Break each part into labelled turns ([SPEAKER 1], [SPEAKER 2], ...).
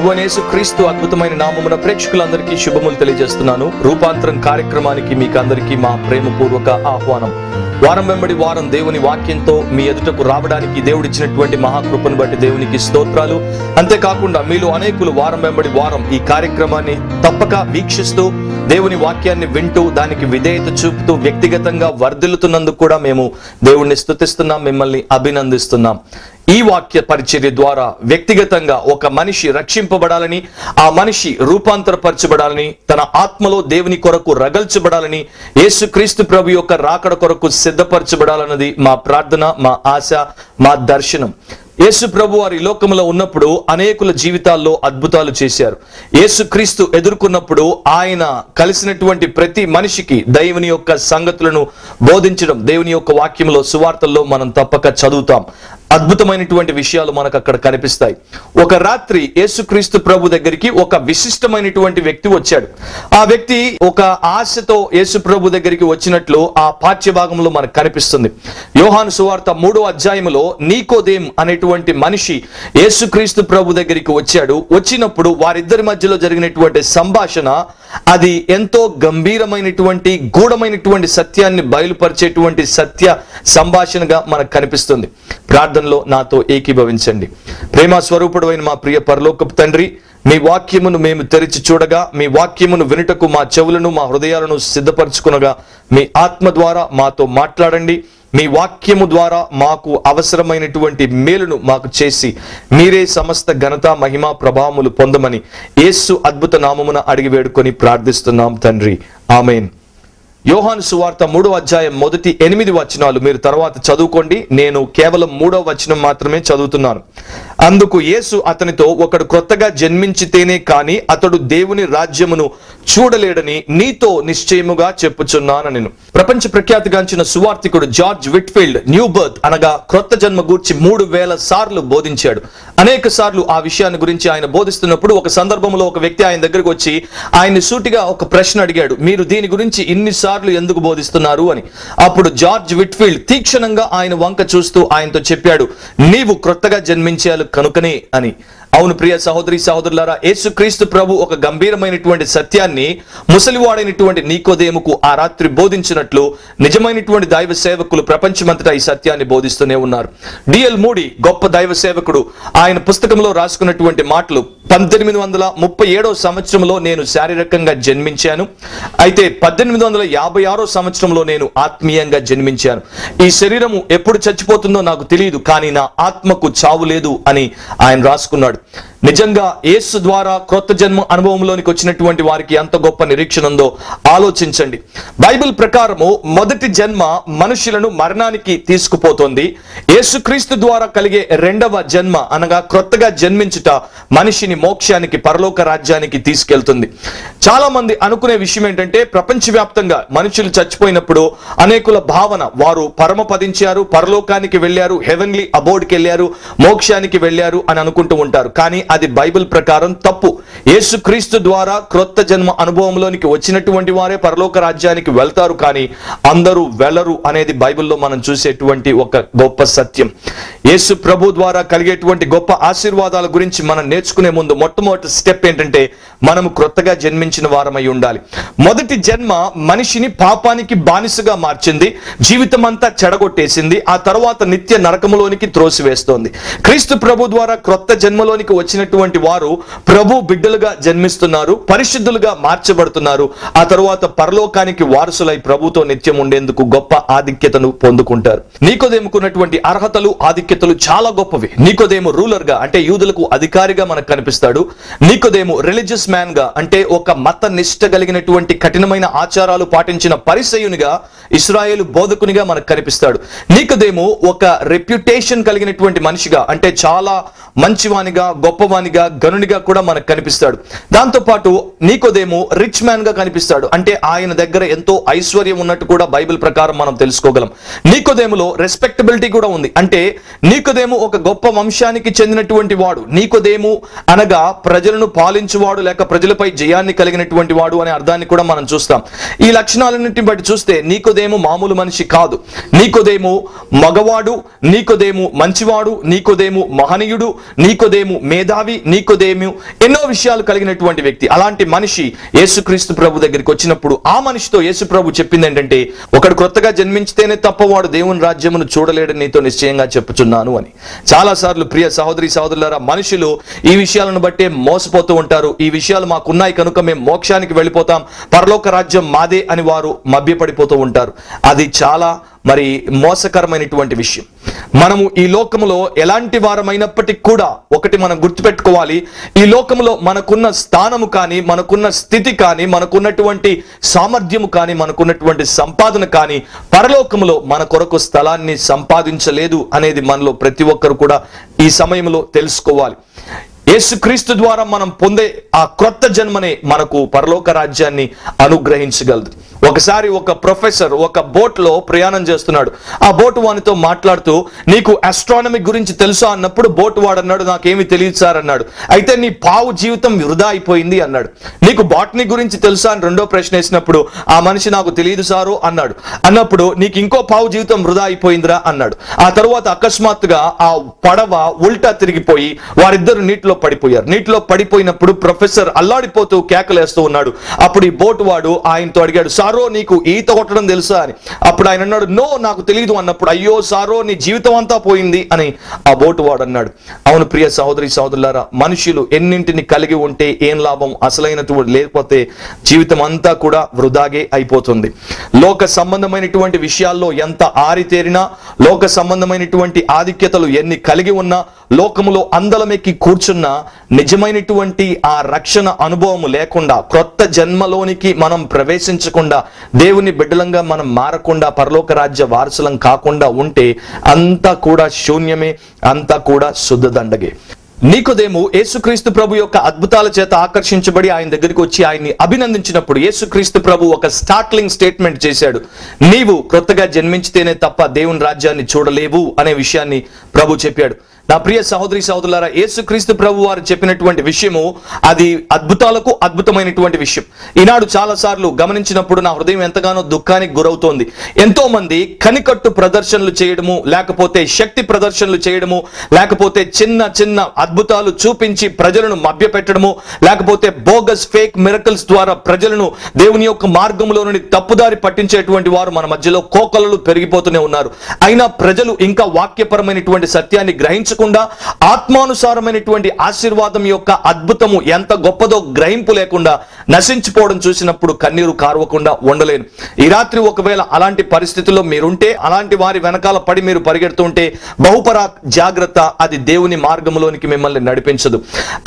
[SPEAKER 1] ప్రభువైన యేసుక్రీస్తు అద్భుతమైన నామమున ప్రేక్షకులందరికీ శుభములు తెలియజేస్తున్నాను. రూపాంతరం కార్యక్రమానికి మీకు అందరికీ మా ప్రేమపూర్వక ఆహ్వానం. వారం వెంబడి వారం దేవుని వాక్యంతో మీ ఎదుటకు రావడానికి దేవుడిచ్చినటువంటి మహాకృపను బట్టి దేవునికి స్తోత్రాలు. అంతేకాకుండా మీలో అనేకులు వారం వెంబడి వారం ఈ కార్యక్రమాన్ని తప్పక వీక్షిస్తూ దేవుని వాక్యాన్ని వింటూ దానికి విధేయత చూపుతూ వ్యక్తిగతంగా వర్ధిల్లుతున్నందుకు కూడా మేము దేవుణ్ణి స్తుతిస్తున్నాం, మిమ్మల్ని అభినందిస్తున్నాం. ఈ వాక్య పరిచర్య ద్వారా వ్యక్తిగతంగా ఒక మనిషి రక్షింపబడాలని, ఆ మనిషి రూపాంతరపరచబడాలని, తన ఆత్మలో దేవుని కొరకు రగల్చబడాలని, యేసుక్రీస్తు ప్రభు యొక్క రాకడ కొరకు సిద్ధపరచబడాలన్నది మా ప్రార్థన, మా ఆశ, మా దర్శనం. యేసు ప్రభు వారి లోకములో ఉన్నప్పుడు అనేకుల జీవితాల్లో అద్భుతాలు చేశారు. యేసుక్రీస్తు ఎదుర్కొన్నప్పుడు ఆయన కలిసినటువంటి ప్రతి మనిషికి దేవుని యొక్క సంగతులను బోధించడం దేవుని యొక్క వాక్యంలో, సువార్తల్లో మనం తప్పక చదువుతాం. అద్భుతమైనటువంటి విషయాలు మనకు అక్కడ కనిపిస్తాయి. ఒక రాత్రి యేసుక్రీస్తు ప్రభు దగ్గరికి ఒక విశిష్టమైనటువంటి వ్యక్తి వచ్చాడు. ఆ వ్యక్తి ఒక ఆశతో యేసు ప్రభు దగ్గరికి వచ్చినట్లు ఆ పాఠ్య భాగంలో మనకు కనిపిస్తుంది. యోహాను సువార్త 3వ అధ్యాయములో నీకోదేము అనేటువంటి మనిషి యేసుక్రీస్తు ప్రభు దగ్గరికి వచ్చాడు. వచ్చినప్పుడు వారిద్దరి మధ్యలో జరిగినటువంటి సంభాషణ అది ఎంతో గంభీరమైనటువంటి గూఢమైనటువంటి సత్యాన్ని బయలుపరిచేటువంటి సత్య సంభాషణగా మనకు కనిపిస్తుంది. ప్రార్థనలో నాతో ఏకీభవించండి. ప్రేమ స్వరూపుడైన మా ప్రియ పరలోకపు తండ్రి, మీ వాక్యమును మేము తెరిచి చూడగా, మీ వాక్యమును వినుటకు మా చెవులను మా హృదయాలను సిద్ధపరచుకునగా, మీ ఆత్మ ద్వారా మాతో మాట్లాడండి. మీ వాక్యము ద్వారా మాకు అవసరమైనటువంటి మేలును మాకు చేసి మీరే సమస్త ఘనత మహిమ ప్రభావములు పొందమని యేసు అద్భుత నామమున అడిగి వేడుకొని ప్రార్థిస్తున్నాం తండ్రి, ఆమేన్. యోహాను సువార్త 3వ అధ్యాయం మొదటి 8 వచనాలు మీరు తర్వాత చదువుకోండి. నేను కేవలం 3వ వచనం మాత్రమే చదువుతున్నాను. అందుకు యేసు అతనితో, ఒకడు క్రొత్తగా జన్మించితేనే కాని అతడు దేవుని రాజ్యమును చూడలేడని నీతో నిశ్చయముగా చెప్పుచున్నాను. నేను ప్రపంచ ప్రఖ్యాతిగాంచిన సువార్తికుడు జార్జ్ విట్ఫీల్డ్ న్యూ బర్త్ అనగా క్రొత్త జన్మ గూర్చి 3000 సార్లు బోధించాడు. అనేక సార్లు ఆ విషయాన్ని గురించి ఆయన బోధిస్తున్నప్పుడు ఒక సందర్భంలో ఒక వ్యక్తి ఆయన దగ్గరకు వచ్చి ఆయన్ని సూటిగా ఒక ప్రశ్న అడిగాడు, మీరు దీని గురించి ఇన్నిసార్లు ఎందుకు బోధిస్తున్నారు అని. అప్పుడు జార్జ్ విట్ఫీల్డ్ తీక్షణంగా ఆయన వంక చూస్తూ ఆయనతో చెప్పాడు, నీవు క్రొత్తగా జన్మించాలి కనుకనే అని. అవును ప్రియ సహోదరి సహోదరులారా, యేసుక్రీస్తు ప్రభు ఒక గంభీరమైనటువంటి సత్యాన్ని ముసలివాడైనటువంటి నీకోదేముకు ఆ రాత్రి బోధించినట్లు నిజమైనటువంటి దైవ సేవకులు ప్రపంచమంతటా ఈ సత్యాన్ని బోధిస్తూనే ఉన్నారు. డిఎల్ మూడీ గొప్ప దైవ సేవకుడు, ఆయన పుస్తకంలో రాసుకున్నటువంటి మాటలు, 1837వ సంవత్సరంలో నేను శారీరకంగా జన్మించాను, అయితే 1856వ సంవత్సరంలో నేను ఆత్మీయంగా జన్మించాను. ఈ శరీరము ఎప్పుడు చచ్చిపోతుందో నాకు తెలియదు, కానీ నా ఆత్మకు చావు లేదు అని ఆయన రాసుకున్నాడు. నిజంగా యేసు ద్వారా క్రొత్త జన్మ అనుభవంలోనికి వచ్చినటువంటి వారికి ఎంత గొప్ప నిరీక్షణ ఉందో ఆలోచించండి. బైబిల్ ప్రకారము మొదటి జన్మ మనుషులను మరణానికి తీసుకుపోతుంది. యేసుక్రీస్తు ద్వారా కలిగే రెండవ జన్మ అనగా క్రొత్తగా జన్మించుట మనిషిని మోక్షానికి, పరలోక రాజ్యానికి తీసుకెళ్తుంది. చాలా మంది అనుకునే విషయం ఏంటంటే, ప్రపంచవ్యాప్తంగా మనుషులు చచ్చిపోయినప్పుడు అనేకుల భావన, వారు పరమపదించారు, పరలోకానికి వెళ్ళారు, హెవెన్లీ అబోర్డ్కి వెళ్ళారు, మోక్షానికి వెళ్ళారు అని అనుకుంటూ ఉంటారు. కానీ అది బైబిల్ ప్రకారం తప్పు. యేసుక్రీస్తు ద్వారా క్రొత్త జన్మ అనుభవంలోనికి వచ్చినటువంటి వారే పరలోక రాజ్యానికి వెళ్తారు, కానీ అందరూ వెళ్ళరు అనేది బైబిల్లో మనం చూసేటువంటి ఒక గొప్ప సత్యం. యేసు ప్రభు ద్వారా కలిగేటువంటి గొప్ప ఆశీర్వాదాల గురించి మనం నేర్చుకునే ముందు మొట్టమొదటి స్టెప్ ఏంటంటే, మనము క్రొత్తగా జన్మించిన వారమై ఉండాలి. మొదటి జన్మ మనిషిని పాపానికి బానిసగా మార్చింది, జీవితం అంతా చెడగొట్టేసింది, ఆ తర్వాత నిత్య నరకములోనికి త్రోసివేస్తోంది. క్రీస్తు ప్రభు ద్వారా క్రొత్త జన్మలోనికి వచ్చినటువంటి వారు ప్రభు బిడ్డలుగా జన్మిస్తున్నారు, పరిశుద్ధులుగా మార్చబడుతున్నారు, ఆ తరువాత పరలోకానికి వారసులై ప్రభుతో నిత్యం ఉండేందుకు గొప్ప ఆధిక్యతను పొందుకుంటారు. నీకోదేముకున్నటువంటి అర్హతలు, ఆధిక్యతలు చాలా గొప్పవి. నీకోదేము రూలర్ గా అంటే యూదులకు అధికారిగా మనకు కనిపిస్తాడు. నీకోదేము రిలీజియస్ మ్యాన్ గా అంటే ఒక మత నిష్ట కలిగినటువంటి కఠినమైన ఆచారాలు పాటించిన పరిసయ్యునిగా, ఇశ్రాయేలు బోధకునిగా మనకు కనిపిస్తాడు. నీకోదేము ఒక రెప్యుటేషన్ కలిగినటువంటి మనిషిగా అంటే చాలా మంచివానిగా, గొప్పవానిగా, గనునిగా కూడా మనకు కనిపిస్తాడు. దాంతో పాటు నీకోదేము రిచ్ మ్యాన్ గా కనిపిస్తాడు, అంటే ఆయన దగ్గర ఎంతో ఐశ్వర్యం ఉన్నట్టు కూడా బైబిల్ ప్రకారం మనం తెలుసుకోగలం. నీకోదేములో రెస్పెక్టబిలిటీ కూడా ఉంది, అంటే నీకోదేము ఒక గొప్ప వంశానికి చెందినటువంటి వాడు. నీకోదేము అనగా ప్రజలను పాలించువాడు లేక ప్రజలపై జయాన్ని కలిగినటువంటి వాడు అనే అర్థాన్ని కూడా మనం చూస్తాం. ఈ లక్షణాలన్నింటిని బట్టి చూస్తే నీకోదేము మామూలు మనిషి కాదు. నీకోదేము మగవాడు, నీకోదేము మంచివాడు, నీకోదేము మహనీయుడు, నీకోదేము మేధా రావి నికోదేము ఎన్నో విషయాలు కలిగినటువంటి వ్యక్తి. అలాంటి మనిషి యేసుక్రీస్తు ప్రభు దగ్గరికి వచ్చినప్పుడు ఆ మనిషితో యేసు ప్రభు చెప్పింది ఏంటంటే, ఒకడు క్రొత్తగా జన్మించితేనే తప్ప వాడు దేవుని రాజ్యమును చూడలేడని నీతో నిశ్చయంగా చెప్పుచున్నాను అని. చాలా సార్లు ప్రియ సహోదరి సహోదరులారా, మనుషులు ఈ విషయాలను బట్టే మోసపోతూ ఉంటారు. ఈ విషయాలు మాకున్నాయి కనుక మేము మోక్షానికి వెళ్ళిపోతాం, పరలోక రాజ్యం మాదే అని వారు మభ్యపడిపోతూ ఉంటారు. అది చాలా మోసకరమైనటువంటి విషయం. మనము ఈ లోకములో ఎలాంటి వారమైనప్పటికీ కూడా ఒకటి మనం గుర్తుపెట్టుకోవాలి, ఈ లోకములో మనకున్న స్థానము కానీ, మనకున్న స్థితి కానీ, మనకున్నటువంటి సామర్థ్యము కానీ, మనకున్నటువంటి సంపాదన కానీ పరలోకములో మన కొరకు స్థలాన్ని సంపాదించలేదు అనేది మనలో ప్రతి ఒక్కరు కూడా ఈ సమయంలో తెలుసుకోవాలి. యేసుక్రీస్తు ద్వారా మనం పొందే ఆ క్రొత్త జన్మనే మనకు పరలోక రాజ్యాన్ని అనుగ్రహించగలదు. ఒకసారి ఒక ప్రొఫెసర్ ఒక బోట్లో ప్రయాణం చేస్తున్నాడు. ఆ బోటు వానితో మాట్లాడుతూ, నీకు ఆస్ట్రానమీ గురించి తెలుసా అన్నప్పుడు బోటు వాడు అన్నాడు, నాకేమీ తెలియదు సార్ అన్నాడు. అయితే నీ పావు జీవితం వృధా అయిపోయింది అన్నాడు. నీకు బాటనీ గురించి తెలుసా అని రెండో ప్రశ్న వేసినప్పుడు ఆ మనిషి నాకు తెలియదు సారు అన్నాడు. అన్నప్పుడు నీకు ఇంకో పావు జీవితం వృధా అయిపోయిందిరా అన్నాడు. ఆ తరువాత అకస్మాత్తుగా ఆ పడవ ఉల్టా తిరిగిపోయి వారిద్దరు నీటిలో పడిపోయారు. నీటిలో పడిపోయినప్పుడు ప్రొఫెసర్ అల్లాడిపోతూ కేకలేస్తూ ఉన్నాడు. అప్పుడు ఈ బోటు వాడు ఆయనతో అడిగాడు, సారో నీకు ఈత కొట్టడం తెలుసా అని. అప్పుడు ఆయన అన్నాడు, నో నాకు తెలియదు అన్నప్పుడు, అయ్యో సారో నీ జీవితం అంతా పోయింది అని ఆ బోటు వాడు అన్నాడు. అవును ప్రియ సహోదరి సహోదరులారా, మనుషులు ఎన్నింటిని కలిగి ఉంటే ఏం లాభం, అసలైనటువంటి లేకపోతే జీవితం అంతా కూడా వృధాగే అయిపోతుంది. లోక సంబంధమైనటువంటి విషయాల్లో ఎంత ఆరితేరినా, లోక సంబంధమైనటువంటి ఆధిక్యతలు ఎన్ని కలిగి ఉన్నా, లోకములో అందలమెక్కి కూర్చున్న నిజమైనటువంటి ఆ రక్షణ అనుభవం లేకుండా, క్రొత్త జన్మలోనికి మనం ప్రవేశించకుండా, దేవుని బిడ్డలంగా మనం మారకుండా, పరలోక రాజ్య వారసులం కాకుండా ఉంటే అంతా కూడా శూన్యమే, అంతా కూడా శుద్ధ దండగే. నికోదేము యేసుక్రీస్తు ప్రభు యొక్క అద్భుతాల చేత ఆకర్షించబడి ఆయన దగ్గరికి వచ్చి ఆయన్ని అభినందించినప్పుడు యేసుక్రీస్తు ప్రభు ఒక స్టార్ట్లింగ్ స్టేట్మెంట్ చేశాడు. నీవు క్రొత్తగా జన్మించితేనే తప్ప దేవుని రాజ్యాన్ని చూడలేవు అనే విషయాన్ని ప్రభు చెప్పాడు. నా ప్రియ సహోదరి సహోదరులారా, యేసుక్రీస్తు ప్రభు వారు చెప్పినటువంటి విషయము అది అద్భుతాలకు అద్భుతమైనటువంటి విషయం. ఈనాడు చాలా సార్లు గమనించినప్పుడు నా హృదయం ఎంతగానో దుఃఖానికి గురవుతోంది. ఎంతో మంది కనికట్టు ప్రదర్శనలు చేయడము, లేకపోతే శక్తి ప్రదర్శనలు చేయడము, లేకపోతే చిన్న చిన్న అద్భుతాలు చూపించి ప్రజలను మభ్యపెట్టడము, లేకపోతే బోగస్ ఫేక్ మిరకల్స్ ద్వారా ప్రజలను దేవుని యొక్క మార్గంలో నుండి తప్పుదారి పట్టించేటువంటి వారు మన మధ్యలో కోకొల్లలు పెరిగిపోతూనే ఉన్నారు. అయినా ప్రజలు ఇంకా వాక్యపరమైనటువంటి సత్యాన్ని గ్రహించకుండా, ఆత్మానుసారమైనటువంటి ఆశీర్వాదం యొక్క అద్భుతము ఎంత గొప్పదో గ్రహింపు లేకుండా నశించిపోవడం చూసినప్పుడు కన్నీరు కార్వకుండా ఉండలేను. ఈ రాత్రి ఒకవేళ అలాంటి పరిస్థితుల్లో మీరుంటే, అలాంటి వారి వెనకాల పడి మీరు పరిగెడుతుంటే బహుపరా జాగ్రత్త, అది దేవుని మార్గంలోనికి మిమ్మల్ని నడిపించదు.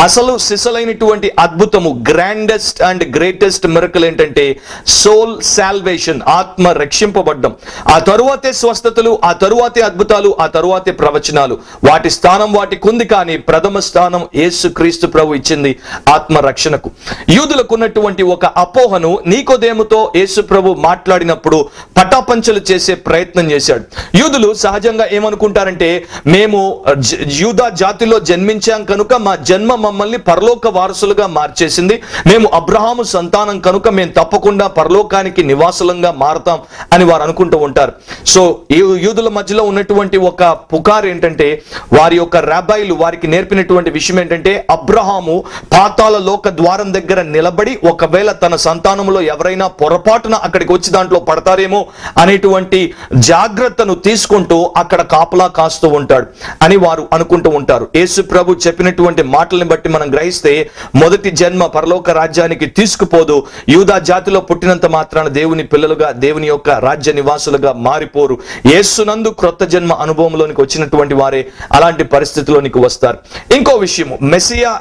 [SPEAKER 1] అసలు సిసలైనటువంటి అద్భుతము, గ్రాండెస్ట్ అండ్ గ్రేటెస్ట్ మిరకల్ ఏంటంటే సోల్ సాల్వేషన్, ఆత్మ రక్షింపబడ్డం. ఆ తరువాతే స్వస్థతలు, ఆ తరువాతే అద్భుతాలు, ఆ తరువాతే ప్రవచనాలు. వాటి స్థానం వాటికి ఉంది, కానీ ప్రథమ స్థానం యేసుక్రీస్తు ప్రభు ఇచ్చింది ఆత్మ రక్షణకు. యూదులకు ఉన్నటువంటి ఒక అపోహను నికోదేముతో యేసు ప్రభు మాట్లాడినప్పుడు పటాపంచలు చేసే ప్రయత్నం చేశాడు. యూదులు సహజంగా ఏమనుకుంటారంటే, మేము యూదా జాతిలో జన్మించాం కనుక మా జన్మ మమ్మల్ని పరలోక వారసులుగా మార్చేసింది, మేము అబ్రహాము సంతానం కనుక మేము తప్పకుండా పరలోకానికి నివాసులంగా మారుతాం అని వారు అనుకుంటూ ఉంటారు. సో యూదుల మధ్యలో ఉన్నటువంటి ఒక పుకార్ ఏంటంటే, వారి యొక్క రాబాయిలు వారికి నేర్పినటువంటి విషయం ఏంటంటే, అబ్రహాము పాతాళ లోక ద్వారం దగ్గర నిలబడి ఒకవేళ తన సంతానంలో ఎవరైనా పొరపాటున అక్కడికి వచ్చి దాంట్లో పడతారేమో అనేటువంటి జాగ్రత్తను తీసుకుంటూ అక్కడ కాపలా కాస్తూ ఉంటాడు అని వారు అనుకుంటూ ఉంటారు. యేసు ప్రభు చెప్పినటువంటి మాటల్ని బట్టి మనం గ్రహిస్తే, మొదటి జన్మ పరలోక రాజ్యానికి తీసుకుపోదు. యూదా జాతిలో పుట్టినంత మాత్రాన దేవుని పిల్లలుగా, దేవుని యొక్క రాజ్య నివాసులుగా మారిపోరు. యేసునందు క్రొత్త జన్మ అనుభవంలోనికి వచ్చినటువంటి వారే అలాంటి పరిస్థితిలోనికి వస్తారు. ఇంకో విషయము, మెస్సియా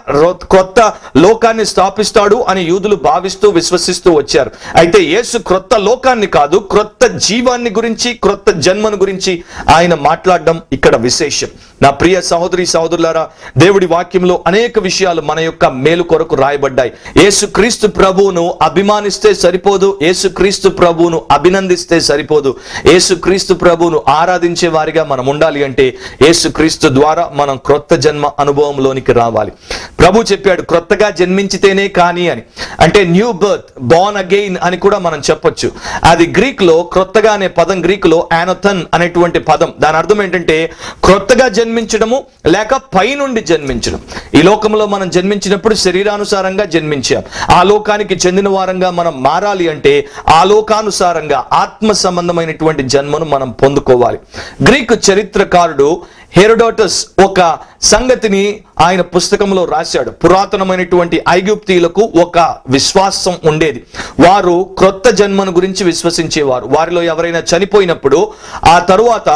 [SPEAKER 1] క్రొత్త లోకాన్ని స్థాపిస్తాడు అని యూదులు భావిస్తూ విశ్వసిస్తూ వచ్చారు. అయితే యేసు క్రొత్త లోకాన్ని కాదు, క్రొత్త జీవాన్ని గురించి, క్రొత్త జన్మను గురించి ఆయన మాట్లాడడం ఇక్కడ విశేషం. నా ప్రియ సహోదరి సహోదరులారా, దేవుడి వాక్యంలో అనేక విషయాలు మన యొక్క మేలు కొరకు రాయబడ్డాయి. యేసుక్రీస్తు ప్రభువును అభిమానిస్తే సరిపోదు, యేసుక్రీస్తు ప్రభువును అభినందిస్తే సరిపోదు. యేసుక్రీస్తు ప్రభువును ఆరాధించే వారిగా మనం ఉండాలి అంటే యేసుక్రీస్తు ద్వారా మనం క్రొత్త జన్మ అనుభవంలోనికి రావాలి. ప్రభు చెప్పాడు క్రొత్తగా జన్మించితేనే కానీ అని, అంటే న్యూ బర్త్, బోర్న్ అగైన్ అని కూడా మనం చెప్పొచ్చు. అది గ్రీక్ లో క్రొత్తగా అనే పదం, గ్రీక్ లో యానోథన్ అనేటువంటి పదం. దాని అర్థం ఏంటంటే క్రొత్తగా జన్మించడము లేక పైనుండి జన్మించడం. ఈ లోకంలో మనం జన్మించినప్పుడు శరీరానుసారంగా జన్మించాం. ఆ లోకానికి చెందిన వారంగా మనం మారాలి అంటే ఆ లోకానుసారంగా ఆత్మ సంబంధమైనటువంటి జన్మను మనం పొందుకోవాలి. గ్రీకు చరిత్రకారుడు హెరోడోటస్ ఒక సంగతిని ఆయన పుస్తకంలో రాశాడు. పురాతనమైనటువంటి ఐగుప్తీయులకు ఒక విశ్వాసం ఉండేది. వారు క్రొత్త జన్మను గురించి విశ్వసించేవారు. వారిలో ఎవరైనా చనిపోయినప్పుడు ఆ తరువాత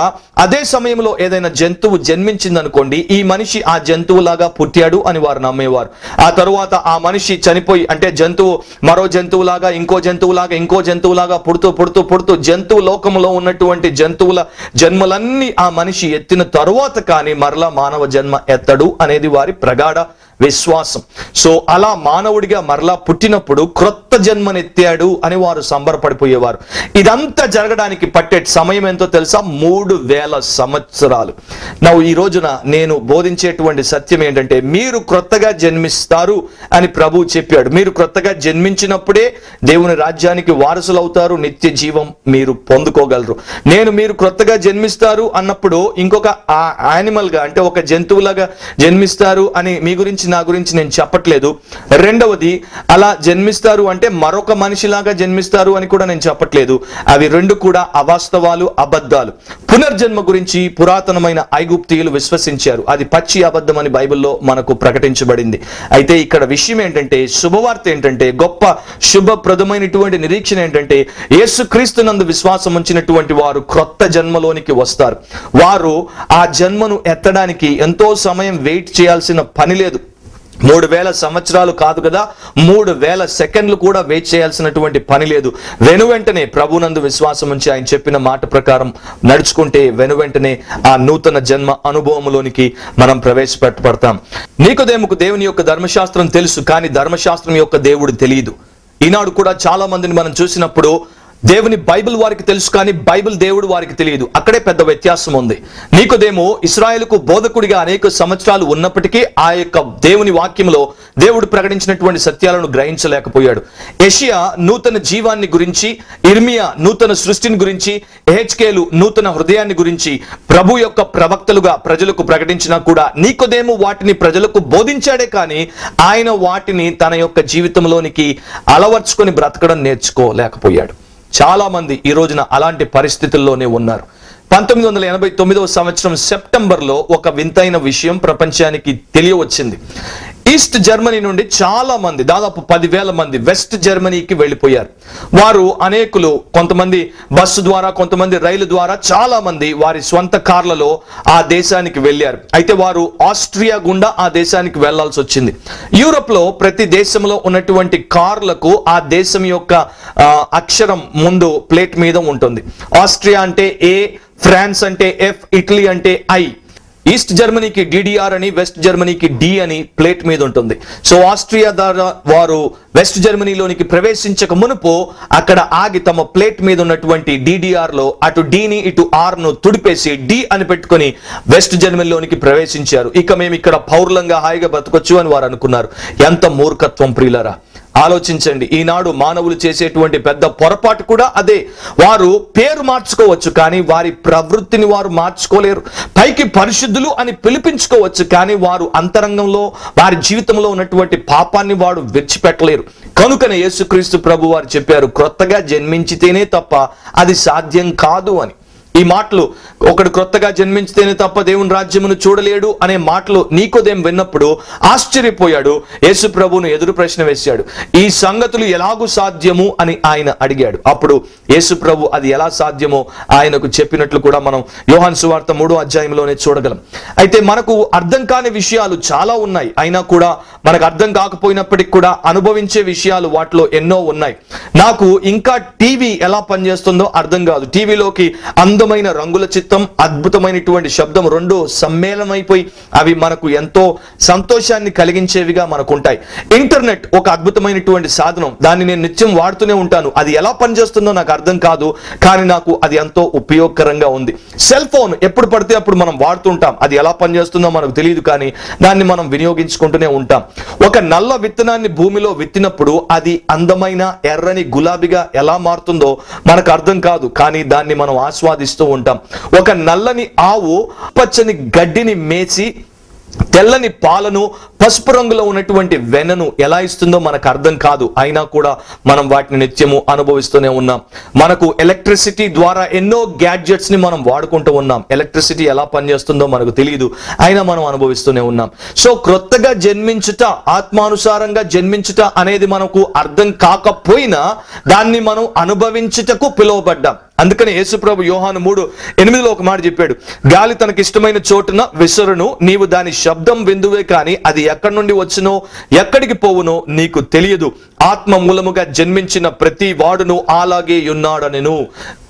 [SPEAKER 1] అదే సమయంలో ఏదైనా జంతువు జన్మించిందనుకోండి, ఈ మనిషి ఆ జంతువులాగా పుట్టాడు అని వారు నమ్మేవారు. ఆ తరువాత ఆ మనిషి చనిపోయి, అంటే జంతువు మరో జంతువులాగా, ఇంకో జంతువులాగా, ఇంకో జంతువులాగా పుడుతూ పుడుతూ పుడుతూ జంతువు లోకంలో ఉన్నటువంటి జంతువుల జన్మలన్నీ ఆ మనిషి ఎత్తిన తరువాత కానీ మరలా మానవ జన్మ ఎత్తడు అనేది వారి ప్రగాఢ విశ్వాసం. సో అలా మానవుడిగా మరలా పుట్టినప్పుడు క్రొత్త జన్మనెత్తాడు అని వారు సంబరపడిపోయేవారు. ఇదంతా జరగడానికి పట్టే సమయం ఎంతో తెలుసా? 3000 సంవత్సరాలు. ఈ రోజున నేను బోధించేటువంటి సత్యం ఏంటంటే మీరు క్రొత్తగా జన్మిస్తారు అని ప్రభువు చెప్పాడు. మీరు క్రొత్తగా జన్మించినప్పుడే దేవుని రాజ్యానికి వారసులు అవుతారు, నిత్య జీవం మీరు పొందుకోగలరు. మీరు క్రొత్తగా జన్మిస్తారు అన్నప్పుడు ఇంకొక యానిమల్ గా, అంటే ఒక జంతువులాగా జన్మిస్తారు అని మీ గురించి నా గురించి నేను చెప్పట్లేదు. రెండవది, అలా జన్మిస్తారు అంటే మరొక మనిషిలాగా జన్మిస్తారు అని కూడా నేను చెప్పట్లేదు. అవి రెండు కూడా అవాస్తవాలు, అబద్ధాలు. పునర్జన్మ గురించి పురాతనమైన ఐగుప్తీయులు విశ్వసించారు. అది పచ్చి అబద్ధం అని బైబిల్లో మనకు ప్రకటించబడింది. అయితే ఇక్కడ విషయం ఏంటంటే, శుభవార్త ఏంటంటే, గొప్ప శుభప్రదమైనటువంటి నిరీక్షణ ఏంటంటే, యేసుక్రీస్తునందు విశ్వాసం ఉంచినటువంటి వారు క్రొత్త జన్మలోనికి వస్తారు. వారు ఆ జన్మను ఎత్తడానికి ఎంతో సమయం వెయిట్ చేయాల్సిన పని లేదు. 3000 సంవత్సరాలు కాదు కదా, 3000 సెకండ్లు కూడా వెయిట్ చేయాల్సినటువంటి పని లేదు. వెనువెంటనే ప్రభునందు విశ్వాసం ఉంచి ఆయన చెప్పిన మాట ప్రకారం నడుచుకుంటే వెనువెంటనే ఆ నూతన జన్మ అనుభవంలోనికి మనం ప్రవేశపెట్టబడతాం. నికోదేముకు దేవుని యొక్క ధర్మశాస్త్రం తెలుసు, కానీ ధర్మశాస్త్రం యొక్క దేవుడు తెలియదు. ఈనాడు కూడా చాలా మందిని మనం చూసినప్పుడు దేవుని బైబిల్ వారికి తెలుసు, కానీ బైబిల్ దేవుడు వారికి తెలియదు. అక్కడే పెద్ద వ్యత్యాసం ఉంది. నికోదేము ఇశ్రాయేలుకు బోధకుడిగా అనేక సంవత్సరాలు ఉన్నప్పటికీ ఆ యొక్క దేవుని వాక్యంలో దేవుడు ప్రకటించినటువంటి సత్యాలను గ్రహించలేకపోయాడు. యెషయా నూతన జీవాన్ని గురించి, ఇర్మియా నూతన సృష్టిని గురించి, ఎహెచ్కేలు నూతన హృదయాన్ని గురించి ప్రభు యొక్క ప్రవక్తలుగా ప్రజలకు ప్రకటించినా కూడా నికోదేము వాటిని ప్రజలకు బోధించాడే కానీ ఆయన వాటిని తన యొక్క జీవితంలోనికి అలవర్చుకొని బ్రతకడం నేర్చుకోలేకపోయాడు. చాలా మంది ఈ రోజున అలాంటి పరిస్థితుల్లోనే ఉన్నారు. 1989వ సంవత్సరం సెప్టెంబర్లో ఒక వింతైన విషయం ప్రపంచానికి తెలియవచ్చింది. ఈస్ట్ జర్మనీ నుండి చాలా మంది, దాదాపు 10,000 మంది వెస్ట్ జర్మనీకి వెళ్ళిపోయారు. వారు అనేకులు, కొంతమంది బస్సు ద్వారా, కొంతమంది రైలు ద్వారా, చాలా మంది వారి స్వంత కార్లలో ఆ దేశానికి వెళ్ళారు. అయితే వారు ఆస్ట్రియా గుండా ఆ దేశానికి వెళ్లాల్సి వచ్చింది. యూరోప్ లో ప్రతి దేశంలో ఉన్నటువంటి కార్లకు ఆ దేశం యొక్క అక్షరం ముందు ప్లేట్ మీద ఉంటుంది. ఆస్ట్రియా అంటే ఏ, ఫ్రాన్స్ అంటే ఎఫ్, ఇటలీ అంటే ఐ. ఈస్ట్ జర్మనీకి డిడిఆర్ అని, వెస్ట్ జర్మనీకి డి అని ప్లేట్ మీద ఉంటుంది. సో ఆస్ట్రియా ద్వారా వారు వెస్ట్ జర్మనీలోనికి ప్రవేశించక మునుపు అక్కడ ఆగి తమ ప్లేట్ మీద ఉన్నటువంటి డిడిఆర్ లో అటు డిని ఇటు ఆర్ ను తుడిపేసి డి అని పెట్టుకొని వెస్ట్ జర్మనీలోనికి ప్రవేశించారు. ఇక మేము ఇక్కడ పౌరులంగా హాయిగా బతకొచ్చు అని వారు అనుకున్నారు. ఎంత మూర్ఖత్వం ప్రియులరా! ఆలోచించండి. ఈనాడు మానవులు చేసేటువంటి పెద్ద పొరపాటు కూడా అదే. వారు పేరు మార్చుకోవచ్చు, కానీ వారి ప్రవృత్తిని వారు మార్చుకోలేరు. పైకి పరిశుద్ధులు అని పిలిపించుకోవచ్చు, కానీ వారు అంతరంగంలో వారి జీవితంలో ఉన్నటువంటి పాపాన్ని వాడు విడిచిపెట్టలేరు. కనుకనే యేసుక్రీస్తు ప్రభు వారు చెప్పారు, క్రొత్తగా జన్మించితేనే తప్ప అది సాధ్యం కాదు అని. ఈ మాటలు, ఒకడు క్రొత్తగా జన్మించితేనే తప్ప దేవుని రాజ్యమును చూడలేడు అనే మాటలు నికోదేము విన్నప్పుడు ఆశ్చర్యపోయాడు. యేసు ప్రభువును ఎదురు ప్రశ్న వేశాడు. ఈ సంగతులు ఎలాగూ సాధ్యము అని ఆయన అడిగాడు. అప్పుడు యేసు ప్రభు అది ఎలా సాధ్యమో ఆయనకు చెప్పినట్లు కూడా మనం యోహాను సువార్త 3వ అధ్యాయంలోనే చూడగలం. అయితే మనకు అర్థం కాని విషయాలు చాలా ఉన్నాయి. అయినా కూడా మనకు అర్థం కాకపోయినప్పటికీ కూడా అనుభవించే విషయాలు వాటిలో ఎన్నో ఉన్నాయి. నాకు ఇంకా టీవీ ఎలా పనిచేస్తుందో అర్థం కాదు. టీవీలోకి అందం అద్భుతమైన రంగుల చిత్తం, అద్భుతమైనటువంటి శబ్దం రెండు సమ్మేళనమైపోయి అవి మనకు ఎంతో సంతోషాన్ని కలిగించేవిగా మనకు ఉంటాయి. ఇంటర్నెట్ ఒక అద్భుతమైనటువంటి సాధనం, దాన్ని నేను నిత్యం వాడుతూనే ఉంటాను. అది ఎలా పనిచేస్తుందో నాకు అర్థం కాదు, కానీ నాకు అది ఎంతో ఉపయోగకరంగా ఉంది. సెల్ ఫోన్ ఎప్పుడు పడితే అప్పుడు మనం వాడుతుంటాం, అది ఎలా పనిచేస్తుందో మనకు తెలియదు, కానీ దాన్ని మనం వినియోగించుకుంటూనే ఉంటాం. ఒక నల్ల విత్తనాన్ని భూమిలో విత్తినప్పుడు అది అందమైన ఎర్రని గులాబీగా ఎలా మారుతుందో మనకు అర్థం కాదు, కానీ దాన్ని మనం ఆస్వాదిస్తూ ఉంటాం. ఒక నల్లని ఆవు పచ్చని గడ్డిని మేసి తెల్లని పాలను, పసుపు రంగులో ఉన్నటువంటి వెన్నను ఎలా ఇస్తుందో మనకు అర్థం కాదు, అయినా కూడా మనం వాటిని నిత్యము అనుభవిస్తూనే ఉన్నాం. మనకు ఎలక్ట్రిసిటీ ద్వారా ఎన్నో గ్యాడ్జెట్స్ ని మనం వాడుకుంటూ ఉన్నాం. ఎలక్ట్రిసిటీ ఎలా పనిచేస్తుందో మనకు తెలియదు, అయినా మనం అనుభవిస్తూనే ఉన్నాం. సో క్రొత్తగా జన్మించుట, ఆత్మానుసారంగా జన్మించుట అనేది మనకు అర్థం కాకపోయినా దాన్ని మనం అనుభవించుటకు పిలువబడ్డాం. అందుకని యేసుప్రభు యోహాను 3:8 ఒక మాట చెప్పాడు, గాలి తనకి ఇష్టమైన చోటున విసరును, నీవు దాని శబ్దం విందువే కానీ అది ఎక్కడి నుండి వచ్చునో ఎక్కడికి పోవునో నీకు తెలియదు. ఆత్మ మూలముగా జన్మించిన ప్రతి వాడును అలాగే ఉన్నాడనెను.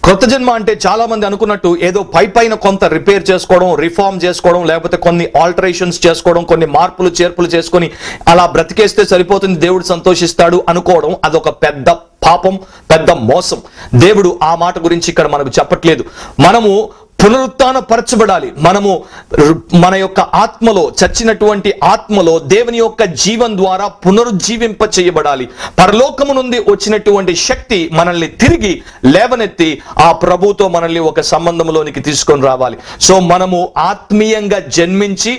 [SPEAKER 1] కొత్త జన్మ అంటే చాలా మంది అనుకున్నట్టు ఏదో పైన కొంత రిపేర్ చేసుకోవడం, రిఫార్మ్ చేసుకోవడం, లేకపోతే కొన్ని ఆల్టరేషన్స్ చేసుకోవడం, కొన్ని మార్పులు చేర్పులు చేసుకొని అలా బ్రతికేస్తే సరిపోతుంది, దేవుడు సంతోషిస్తాడు అనుకోవడం అదొక పెద్ద పాపం, పెద్ద మోసం. దేవుడు ఆ మాట గురించి ఇక్కడ మనకు చెప్పట్లేదు. మనము పునరుత్థాన పరచబడాలి. మనము మన యొక్క ఆత్మలో, చచ్చినటువంటి ఆత్మలో దేవుని యొక్క జీవం ద్వారా పునరుజ్జీవింప చేయబడాలి. పరలోకము నుండి వచ్చినటువంటి శక్తి మనల్ని తిరిగి లేవనెత్తి ఆ ప్రభుతో మనల్ని ఒక సంబంధంలోనికి తీసుకొని రావాలి. సో మనము ఆత్మీయంగా జన్మించి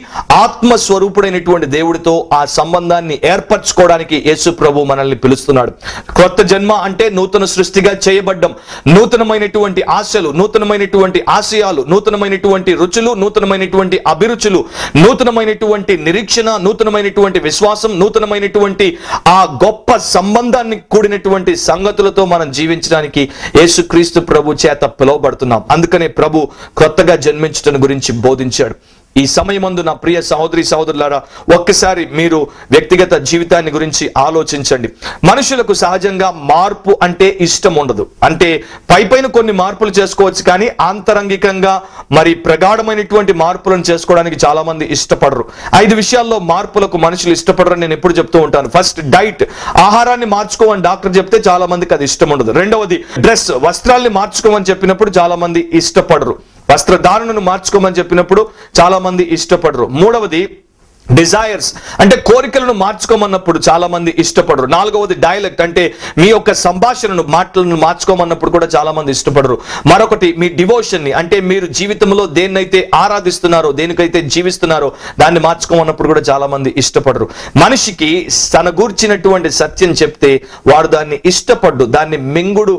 [SPEAKER 1] ఆత్మస్వరూపుడైనటువంటి దేవుడితో ఆ సంబంధాన్ని ఏర్పరచుకోవడానికి యేసు ప్రభు మనల్ని పిలుస్తున్నాడు. కొత్త జన్మ అంటే నూతన సృష్టిగా చేయబడ్డం, నూతనమైనటువంటి ఆశలు, నూతనమైనటువంటి ఆశయాలు, నూతనమైనటువంటి రుచులు, నూతనమైనటువంటి అభిరుచులు, నూతనమైనటువంటి నిరీక్షణ, నూతనమైనటువంటి విశ్వాసం, నూతనమైనటువంటి ఆ గొప్ప సంబంధాన్ని కూడినటువంటి సంగతులతో మనం జీవించడానికి యేసుక్రీస్తు ప్రభు చేత పిలువబడుతున్నాం. అందుకనే ప్రభు కొత్తగా జన్మించడం గురించి బోధించాడు. ఈ సమయమందు నా ప్రియ సహోదరి సహోదరులారా, ఒక్కసారి మీరు వ్యక్తిగత జీవితాన్ని గురించి ఆలోచించండి. మనుషులకు సహజంగా మార్పు అంటే ఇష్టం ఉండదు. అంటే పైన కొన్ని మార్పులు చేసుకోవచ్చు, కానీ ఆంతరంగికంగా మరి ప్రగాఢమైనటువంటి మార్పులను చేసుకోవడానికి చాలా మంది ఇష్టపడరు. 5 విషయాల్లో మార్పులకు మనుషులు ఇష్టపడరని నేను ఎప్పుడు చెప్తూ ఉంటాను. ఫస్ట్, డైట్, ఆహారాన్ని మార్చుకోమని డాక్టర్ చెప్తే చాలా మందికి అది ఇష్టం ఉండదు. రెండవది, డ్రెస్, వస్త్రాల్ని మార్చుకోమని చెప్పినప్పుడు చాలా మంది ఇష్టపడరు. వస్త్రధారణను మార్చుకోమని చెప్పినప్పుడు చాలా మంది ఇష్టపడరు. మూడవది, డిజైర్స్ అంటే కోరికలను మార్చుకోమన్నప్పుడు చాలా మంది ఇష్టపడరు. నాలుగవది, డైలెక్ట్ అంటే మీ యొక్క సంభాషణను, మాటలను మార్చుకోమన్నప్పుడు కూడా చాలా మంది ఇష్టపడరు. మరొకటి, మీ డివోషన్ ని అంటే మీరు జీవితంలో దేన్నైతే ఆరాధిస్తున్నారో, దేనికైతే జీవిస్తున్నారో దాన్ని మార్చుకోమన్నప్పుడు కూడా చాలా మంది ఇష్టపడరు. మనిషికి తన గూర్చినటువంటి సత్యం చెప్తే వాడు దాన్ని ఇష్టపడ్డు, దాన్ని మింగుడు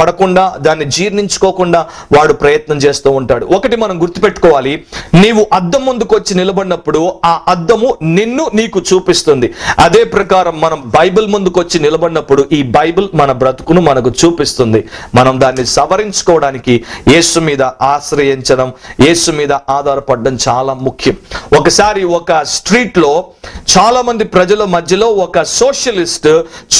[SPEAKER 1] పడకుండా, దాన్ని జీర్ణించుకోకుండా వాడు ప్రయత్నం చేస్తూ ఉంటాడు. ఒకటి మనం గుర్తుపెట్టుకోవాలి, నీవు అద్దం ముందుకు వచ్చి నిలబడినప్పుడు ఆ అద్దము నిన్ను నీకు చూపిస్తుంది. అదే ప్రకారం మనం బైబిల్ ముందుకు వచ్చి నిలబడినప్పుడు ఈ బైబిల్ మన బ్రతుకును మనకు చూపిస్తుంది. మనం దాన్ని సవరించుకోవడానికి యేసు మీద ఆశ్రయించడం, యేసు మీద ఆధారపడడం చాలా ముఖ్యం. ఒకసారి ఒక స్ట్రీట్ లో చాలా మంది ప్రజల మధ్యలో ఒక సోషలిస్ట్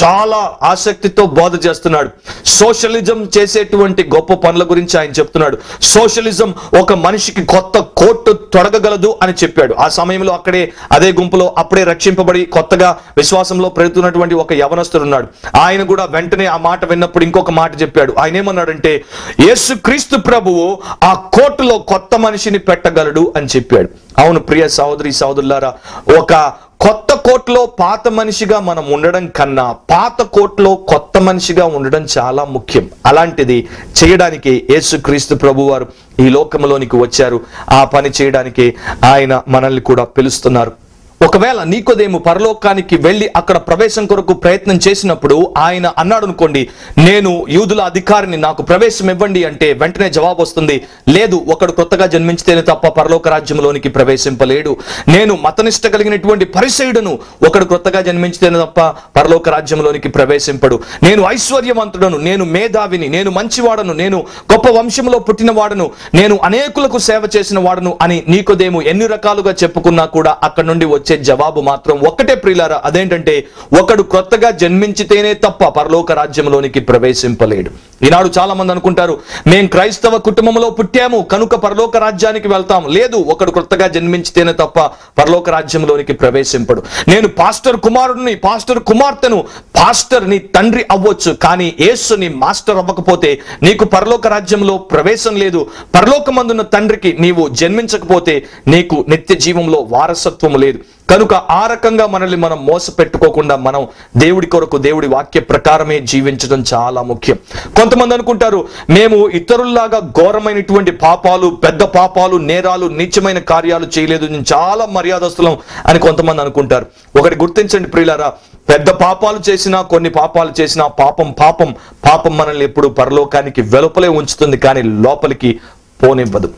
[SPEAKER 1] చాలా ఆసక్తితో బోధ చేస్తున్నాడు. సోషలిజం చేసేటువంటి గొప్ప పనుల గురించి ఆయన చెప్తున్నాడు. సోషలిజం ఒక మనిషికి కొత్త కోట్ తొడగగలదు అని చెప్పాడు. ఆ సమయంలో అదే గుంపులో అప్పుడే రక్షింపబడి కొత్తగా విశ్వాసంలో పెరుగుతున్నటువంటి ఒక యవనస్తుడు ఉన్నాడు. ఆయన కూడా వెంటనే ఆ మాట విన్నప్పుడు ఇంకొక మాట చెప్పాడు. ఆయన ఏమన్నాడంటే, యేసుక్రీస్తు ప్రభువు ఆ కోటులో కొత్త మనిషిని పెట్టగలడు అని చెప్పాడు. అవును ప్రియ సహోదరి సహోదరులారా, ఒక కొత్త కోట్లో పాత మనిషిగా మనం ఉండడం కన్నా పాత కోట్లో కొత్త మనిషిగా ఉండడం చాలా ముఖ్యం. అలాంటిది చేయడానికి యేసుక్రీస్తు ప్రభువారు ఈ లోకంలోనికి వచ్చారు. ఆ పని చేయడానికి ఆయన మనల్ని కూడా పిలుస్తున్నారు. ఒకవేళ నీకోదేము పరలోకానికి వెళ్ళి అక్కడ ప్రవేశం కొరకు ప్రయత్నం చేసినప్పుడు ఆయన అన్నాడు అనుకోండి, నేను యూదుల అధికారిని, నాకు ప్రవేశం ఇవ్వండి అంటే వెంటనే జవాబు వస్తుంది, లేదు, ఒకడు కొత్తగా జన్మించితేనే తప్ప పరలోక రాజ్యంలోనికి ప్రవేశింపలేడు. నేను మతనిష్ట కలిగినటువంటి పరిసయుడను, ఒకడు కొత్తగా జన్మించితేనే తప్ప పరలోక రాజ్యంలోనికి ప్రవేశింపడు. నేను ఐశ్వర్యవంతుడను, నేను మేధావిని, నేను మంచివాడను, నేను గొప్ప వంశంలో పుట్టిన వాడను, నేను అనేకులకు సేవ చేసిన వాడను అని నీకోదేము ఎన్ని రకాలుగా చెప్పుకున్నా కూడా అక్కడి నుండి వచ్చే జవాబు మాత్రం ఒక్కటే ప్రియులారా, అదేంటంటే ఒకడు క్రొత్తగా జన్మించితేనే తప్ప పరలోక రాజ్యంలోనికి ప్రవేశింపలేడు. ఈనాడు చాలా మంది అనుకుంటారు, మేము క్రైస్తవ కుటుంబంలో పుట్టాము కనుక పరలోక రాజ్యానికి వెళ్తాం. లేదు, ఒకడు క్రొత్తగా జన్మించితేనే తప్ప పరలోక రాజ్యంలోనికి ప్రవేశింపడు. నేను పాస్టర్ కుమారుడిని, పాస్టర్ కుమార్తెను, పాస్టర్ నీ తండ్రి అవ్వచ్చు, కానీ యేసు నీ మాస్టర్ అవ్వకపోతే నీకు పరలోక రాజ్యంలో ప్రవేశం లేదు. పరలోకమందున్న తండ్రికి నీవు జన్మించకపోతే నీకు నిత్య జీవంలో వారసత్వం లేదు. కనుక ఆ రకంగా మనల్ని మనం మోసపెట్టుకోకుండా మనం దేవుడి కొరకు దేవుడి వాక్య ప్రకారమే జీవించడం చాలా ముఖ్యం. కొంతమంది అనుకుంటారు, మేము ఇతరుల్లాగా ఘోరమైనటువంటి పాపాలు, పెద్ద పాపాలు, నేరాలు, నీచమైన కార్యాలు చేయలేదు, నేను చాలా మర్యాదస్తులం అని కొంతమంది అనుకుంటారు. ఒకటి గుర్తించండి ప్రియులారా, పెద్ద పాపాలు చేసినా, కొన్ని పాపాలు చేసినా పాపం మనల్ని ఎప్పుడు పరలోకానికి వెలుపలే ఉంచుతుంది, కానీ లోపలికి పోనివ్వదు.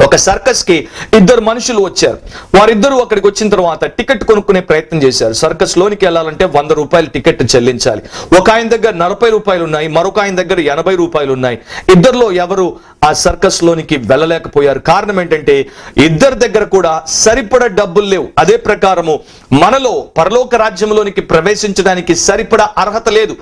[SPEAKER 1] ఒక సర్కస్ కి ఇద్దరు మనుషులు వచ్చారు. వారిద్దరూ అక్కడికి వచ్చిన తర్వాత టికెట్ కొనుక్కునే ప్రయత్నం చేశారు. సర్కస్ లోనికి వెళ్ళాలంటే 100 రూపాయలు టికెట్ చెల్లించాలి. ఒక ఆయన దగ్గర 40 రూపాయలు ఉన్నాయి, మరొక ఆయన దగ్గర 80 రూపాయలు ఉన్నాయి. ఇద్దరిలో ఎవరు ఆ సర్కస్ లోనికి వెళ్ళలేకపోయారు. కారణం ఏంటంటే ఇద్దరి దగ్గర కూడా సరిపడా డబ్బులు లేవు. అదే ప్రకారము మనలో పరలోక రాజ్యంలోనికి ప్రవేశించడానికి సరిపడా అర్హత లేదు.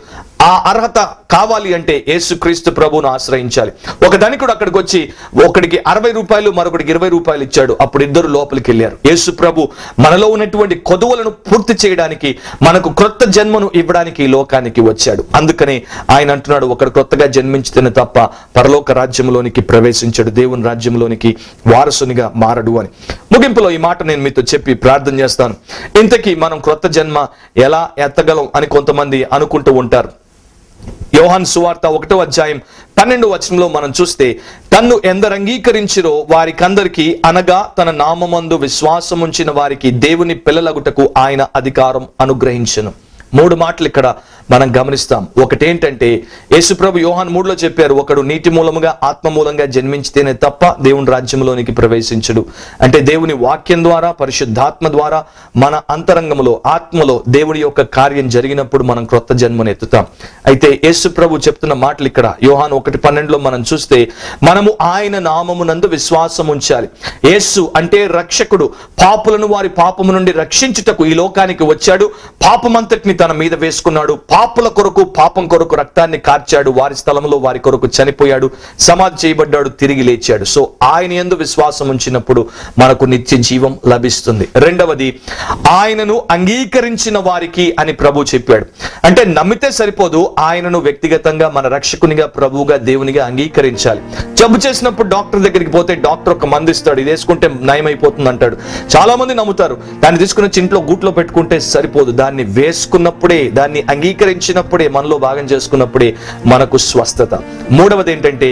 [SPEAKER 1] ఆ అర్హత కావాలి అంటే యేసుక్రీస్తు ప్రభువును ఆశ్రయించాలి. ఒక ధనికుడు అక్కడికి వచ్చి ఒకడికి 60 రూపాయలు, మరొకడికి 20 రూపాయలు ఇచ్చాడు. అప్పుడు ఇద్దరు లోపలికి వెళ్ళారు. యేసు ప్రభు మనలో ఉన్నటువంటి కొదువలను పూర్తి చేయడానికి, మనకు క్రొత్త జన్మను ఇవ్వడానికి ఈ లోకానికి వచ్చాడు. అందుకనే ఆయన అంటున్నాడు, ఒకడు క్రొత్తగా జన్మించితేనే తప్ప పరలోక రాజ్యంలోనికి ప్రవేశించాడు, దేవుని రాజ్యంలోనికి వారసునిగా మారడు అని. ముగింపులో ఈ మాట నేను మీతో చెప్పి ప్రార్థన చేస్తాను. ఇంతకీ మనం క్రొత్త జన్మ ఎలా ఎత్తగలం అని కొంతమంది అనుకుంటూ ఉంటారు. యోహాను సువార్త 1వ అధ్యాయం 12వ వచనంలో మనం చూస్తే, తన్ను ఎందరు అంగీకరించిరో వారికందరికి, అనగా తన నామమందు విశ్వాసముంచిన వారికి దేవుని పిల్లలగుటకు ఆయన అధికారం అనుగ్రహించెను. 3 మాటలు ఇక్కడ మనం గమనిస్తాం. ఒకటేంటంటే యేసుప్రభు యోహాను 3లో చెప్పారు, ఒకడు నీటి మూలముగా ఆత్మ మూలంగా జన్మించితేనే తప్ప దేవుని రాజ్యంలోనికి ప్రవేశించడు. అంటే దేవుని వాక్యం ద్వారా, పరిశుద్ధాత్మ ద్వారా మన అంతరంగంలో, ఆత్మలో దేవుడి యొక్క కార్యం జరిగినప్పుడు మనం క్రొత్త జన్మను ఎత్తుతాం. అయితే యేసుప్రభు చెప్తున్న మాటలు ఇక్కడ యోహాను 1:12లో మనం చూస్తే, మనము ఆయన నామమునందు విశ్వాసం ఉంచాలి. యేసు అంటే రక్షకుడు. పాపులను వారి పాపము నుండి రక్షించుటకు ఈ లోకానికి వచ్చాడు. పాపమంతటిని తన మీద వేసుకున్నాడు. పాపుల కొరకు, పాపం కొరకు రక్తాన్ని కార్చాడు. వారి స్థలంలో వారి కొరకు చనిపోయాడు, సమాధి చేయబడ్డాడు, తిరిగి లేచాడు. సో ఆయన యందు విశ్వాసం ఉంచినప్పుడు మనకు నిత్య జీవం లభిస్తుంది. రెండవది, ఆయనను అంగీకరించిన వారికి అని ప్రభు చెప్పాడు. అంటే నమ్మితే సరిపోదు, ఆయనను వ్యక్తిగతంగా మన రక్షకునిగా, ప్రభువుగా, దేవునిగా అంగీకరించాలి. జబ్బు చేసినప్పుడు డాక్టర్ దగ్గరికి పోతే డాక్టర్ ఒక మందు ఇస్తాడు, ఇది వేసుకుంటే నయమైపోతుంది అంటాడు. చాలా మంది నమ్ముతారు. దాన్ని తీసుకుని ఇంట్లో గూట్లో పెట్టుకుంటే సరిపోదు, దాన్ని వేసుకున్నప్పుడే, దాన్ని అంగీకరించినప్పుడే, మనలో భాగం చేసుకున్నప్పుడే మనకు స్వస్థత. మూడవది ఏంటంటే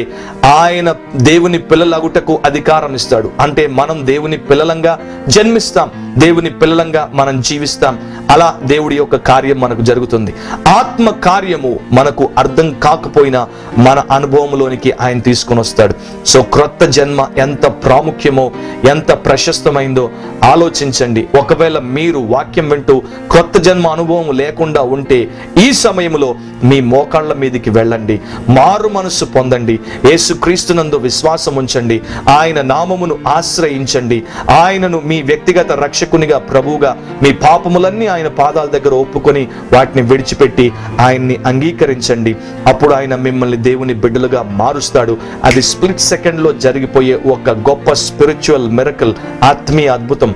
[SPEAKER 1] ఆయన దేవుని పిల్లలగుటకు అధికారం ఇస్తాడు. అంటే మనం దేవుని పిల్లలంగా జన్మిస్తాం, దేవుని పిల్లలంగా మనం జీవిస్తాం. అలా దేవుడి యొక్క కార్యం మనకు జరుగుతుంది. ఆత్మ కార్యము మనకు అర్థం కాకపోయినా మన అనుభవంలోనికి ఆయన తీసుకొని వస్తాడు. సో క్రొత్త జన్మ ఎంత ప్రాముఖ్యమో, ఎంత ప్రశస్తమైందో ఆలోచించండి. ఒకవేళ మీరు వాక్యం వింటూ క్రొత్త జన్మ అనుభవం లేకుండా ఉంటే ఈ సమయంలో మీ మోకాళ్ళ మీదకి వెళ్ళండి, మారు మనస్సు పొందండి, యేసుక్రీస్తునందు విశ్వాసం ఉంచండి, ఆయన నామమును ఆశ్రయించండి, ఆయనను మీ వ్యక్తిగత రక్షకునిగా, ప్రభువుగా, మీ పాపములన్నీ ఆయన పాదాల దగ్గర ఒప్పుకొని వాటిని విడిచిపెట్టి ఆయన్ని అంగీకరించండి. అప్పుడు ఆయన మిమ్మల్ని దేవుని బిడ్డలుగా మారుస్తాడు. అది స్ప్లిట్ సెకండ్ లో జరిగిపోయే ఒక గొప్ప స్పిరిచువల్ మిరకల్, ఆత్మీయ అద్భుతం.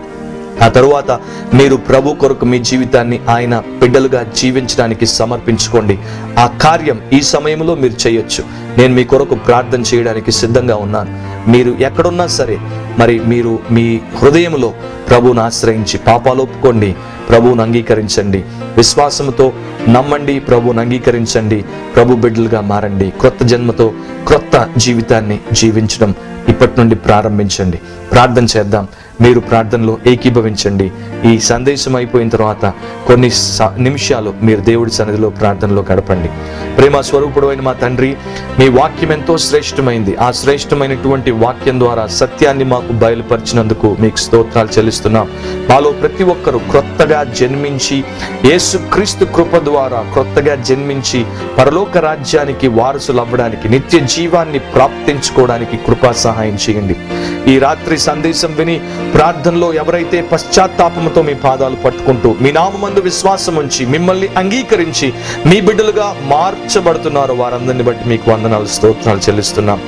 [SPEAKER 1] ఆ తరువాత మీరు ప్రభు కొరకు మీ జీవితాన్ని ఆయన బిడ్డలుగా జీవించడానికి సమర్పించుకోండి. ఆ కార్యం ఈ సమయంలో మీరు చేయొచ్చు. నేను మీ కొరకు ప్రార్థన చేయడానికి సిద్ధంగా ఉన్నాను. మీరు ఎక్కడున్నా సరే, మరి మీరు మీ హృదయంలో ప్రభువును ఆశ్రయించి పాపాలు ఒప్పుకోండి, ప్రభువును అంగీకరించండి, విశ్వాసంతో నమ్మండి, ప్రభువును అంగీకరించండి, ప్రభు బిడ్డలుగా మారండి. క్రొత్త జన్మతో క్రొత్త జీవితాన్ని జీవించడం ఇప్పటి నుండి ప్రారంభించండి. ప్రార్థన చేద్దాం. మీరు ప్రార్థనలో ఏకీభవించండి. ఈ సందేశం అయిపోయిన తర్వాత కొన్ని నిమిషాలు మీరు దేవుడి సన్నిధిలో ప్రార్థనలో గడపండి. ప్రేమ స్వరూపుడు అయిన మా తండ్రి, మీ వాక్యం ఎంతో శ్రేష్టమైంది. ఆ శ్రేష్టమైనటువంటి వాక్యం ద్వారా సత్యాన్ని మాకు బయలుపరిచినందుకు మీకు స్తోత్రాలు చెల్లిస్తున్నాం. మాలో ప్రతి ఒక్కరూ క్రొత్తగా జన్మించి, యేసుక్రీస్తు కృప ద్వారా క్రొత్తగా జన్మించి పరలోక రాజ్యానికి వారసులు అవ్వడానికి, నిత్య జీవాన్ని ప్రాప్తించుకోవడానికి కృపా సహాయం చేయండి. ఈ రాత్రి సందేశం విని ప్రార్థనలో ఎవరైతే పశ్చాత్తాపంతో మీ పాదాలు పట్టుకుంటూ మీ నామమందు విశ్వాసం ఉంచి మిమ్మల్ని అంగీకరించి మీ బిడ్డలుగా మార్చబడుతున్నారో వారందరిని బట్టి మీకు వందనాలు స్తోత్రాలు చెల్లిస్తున్నాం.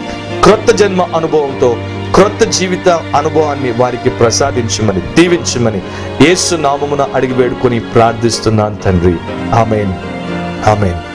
[SPEAKER 1] క్రొత్త జన్మ అనుభవంతో క్రొత్త జీవిత అనుభవాన్ని వారికి ప్రసాదించమని దీవించమని యేసు నామమున అడిగి వేడుకొని ప్రార్థిస్తున్నాను తండ్రి. ఆమేన్, ఆమేన్.